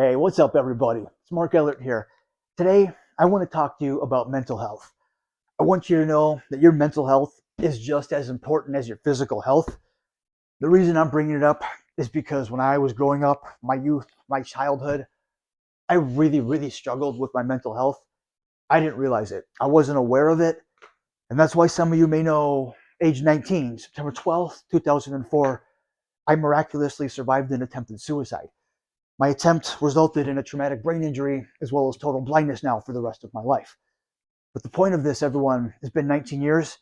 Hey, what's up, everybody? It's Mark Ellert here. Today, I want to talk to you about mental health. I want you to know that your mental health is just as important as your physical health. The reason I'm bringing it up is because when I was growing up, my youth, my childhood, I really struggled with my mental health. I didn't realize it. I wasn't aware of it. And that's why some of you may know, age 19, September 12th, 2004, I miraculously survived an attempted suicide. My attempt resulted in a traumatic brain injury as well as total blindness now for the rest of my life. But the point of this, everyone, has been 19 years.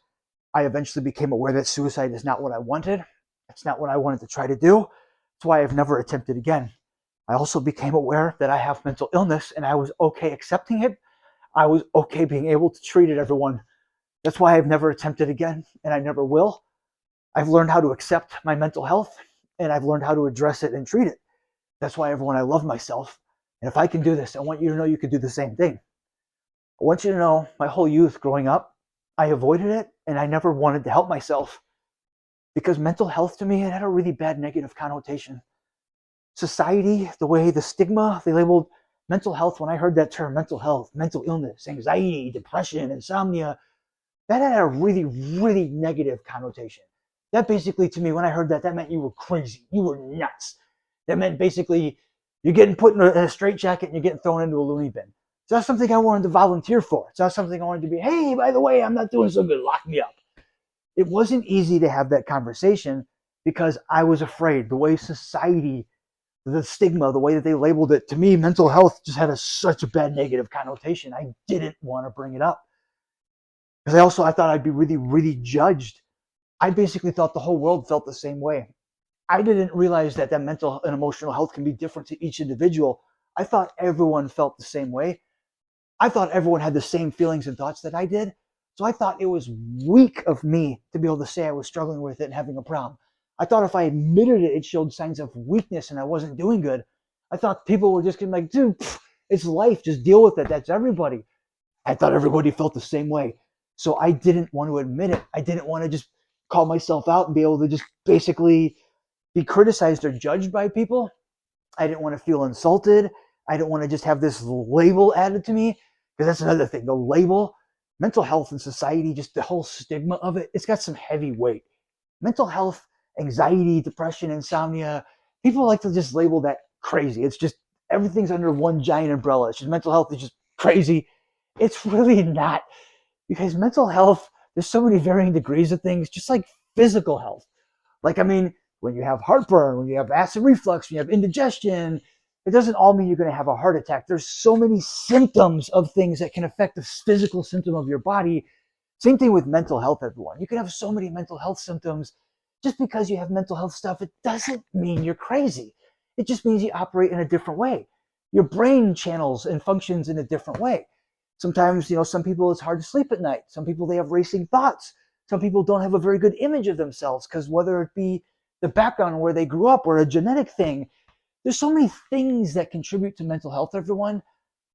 I eventually became aware that suicide is not what I wanted. It's not what I wanted to try to do. That's why I've never attempted again. I also became aware that I have mental illness and I was okay accepting it. I was okay being able to treat it, everyone. That's why I've never attempted again and I never will. I've learned how to accept my mental health and I've learned how to address it and treat it. That's why, everyone, I love myself. And if I can do this, I want you to know you can do the same thing. I want you to know my whole youth growing up, I avoided it and I never wanted to help myself because mental health to me, it had a really bad negative connotation. Society, the way the stigma, they labeled mental health. When I heard that term, mental health, mental illness, anxiety, depression, insomnia, that had a really negative connotation. That basically, to me, when I heard that, that meant you were crazy. You were nuts. That meant basically you're getting put in a straitjacket and you're getting thrown into a loony bin. It's not something I wanted to volunteer for. It's not something I wanted to be, hey, by the way, I'm not doing so good. Lock me up. It wasn't easy to have that conversation because I was afraid. The way society, the stigma, the way that they labeled it, to me, mental health just had such a bad negative connotation. I didn't want to bring it up because I thought I'd be really judged. I basically thought the whole world felt the same way. I didn't realize that mental and emotional health can be different to each individual. I thought everyone felt the same way. I thought everyone had the same feelings and thoughts that I did. So I thought it was weak of me to be able to say I was struggling with it and having a problem. I thought if I admitted it, it showed signs of weakness and I wasn't doing good. I thought people were just going to be like, dude, it's life. Just deal with it. That's everybody. I thought everybody felt the same way. So I didn't want to admit it. I didn't want to just call myself out and be able to just basically be criticized or judged by people. I didn't want to feel insulted. I didn't want to just have this label added to me because that's another thing. The label, mental health in society, just the whole stigma of it, it's got some heavy weight. Mental health, anxiety, depression, insomnia, people like to just label that crazy. It's just everything's under one giant umbrella. It's just mental health is just crazy. It's really not because mental health, there's so many varying degrees of things, just like physical health. Like, I mean, when you have heartburn, when you have acid reflux, when you have indigestion, it doesn't all mean you're going to have a heart attack. There's so many symptoms of things that can affect the physical symptom of your body. Same thing with mental health, everyone. You can have so many mental health symptoms. Just because you have mental health stuff, it doesn't mean you're crazy. It just means you operate in a different way. Your brain channels and functions in a different way. Sometimes, some people it's hard to sleep at night. Some people they have racing thoughts. Some people don't have a very good image of themselves because whether it be the background where they grew up or a genetic thing, there's so many things that contribute to mental health, everyone.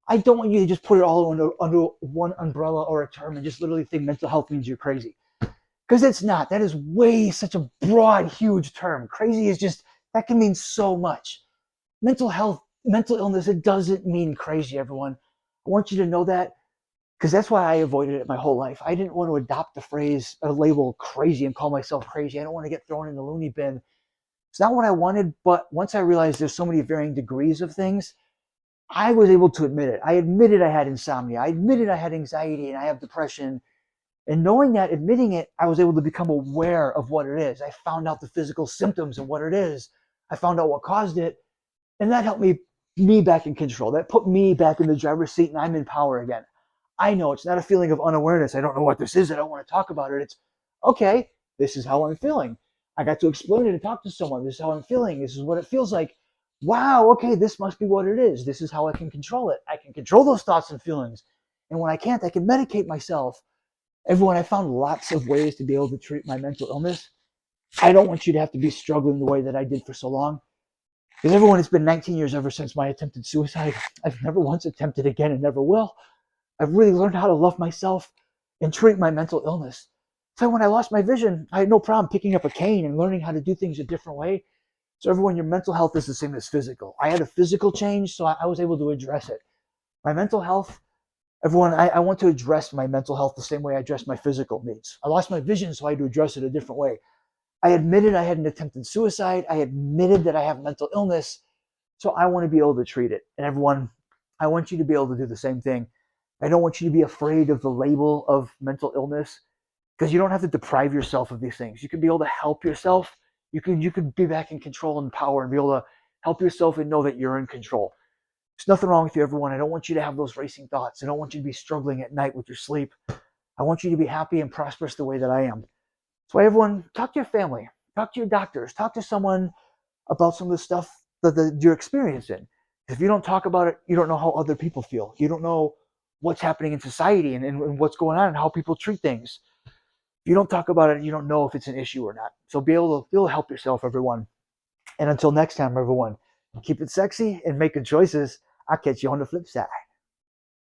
I don't want you to just put it all under one umbrella or a term and just literally think mental health means you're crazy. Because it's not. That is way such a broad, huge term. Crazy is just, that can mean so much. Mental health, mental illness, it doesn't mean crazy, everyone. I want you to know that because that's why I avoided it my whole life. I didn't want to adopt the phrase, a label crazy and call myself crazy. I don't want to get thrown in the loony bin. It's not what I wanted, but once I realized there's so many varying degrees of things, I was able to admit it. I admitted I had insomnia. I admitted I had anxiety and I have depression. And knowing that, admitting it, I was able to become aware of what it is. I found out the physical symptoms of what it is. I found out what caused it. And that helped me back in control. That put me back in the driver's seat and I'm in power again. I know it's not a feeling of unawareness. I don't know what this is. I don't want to talk about it. It's okay. This is how I'm feeling. I got to explain it and talk to someone. This is how I'm feeling. This is what it feels like. Wow. Okay. This must be what it is. This is how I can control it. I can control those thoughts and feelings. And when I can't, I can medicate myself. Everyone, I found lots of ways to be able to treat my mental illness. I don't want you to have to be struggling the way that I did for so long. Because everyone, it's been 19 years ever since my attempted suicide. I've never once attempted again and never will. I've really learned how to love myself and treat my mental illness. So when I lost my vision, I had no problem picking up a cane and learning how to do things a different way. So everyone, your mental health is the same as physical. I had a physical change, so I was able to address it. My mental health, everyone, I want to address my mental health the same way I address my physical needs. I lost my vision, so I had to address it a different way. I admitted I had an attempted suicide. I admitted that I have mental illness. So I want to be able to treat it. And everyone, I want you to be able to do the same thing. I don't want you to be afraid of the label of mental illness, because you don't have to deprive yourself of these things. You can be able to help yourself. You can be back in control and power and be able to help yourself and know that you're in control. There's nothing wrong with you, everyone. I don't want you to have those racing thoughts. I don't want you to be struggling at night with your sleep. I want you to be happy and prosperous the way that I am. That's why everyone, talk to your family, talk to your doctors, talk to someone about some of the stuff that you're experiencing. If you don't talk about it, you don't know how other people feel. You don't know what's happening in society and what's going on and how people treat things. If you don't talk about it, you don't know if it's an issue or not. So be able to help yourself, everyone. And until next time, everyone, keep it sexy and make good choices. I'll catch you on the flip side.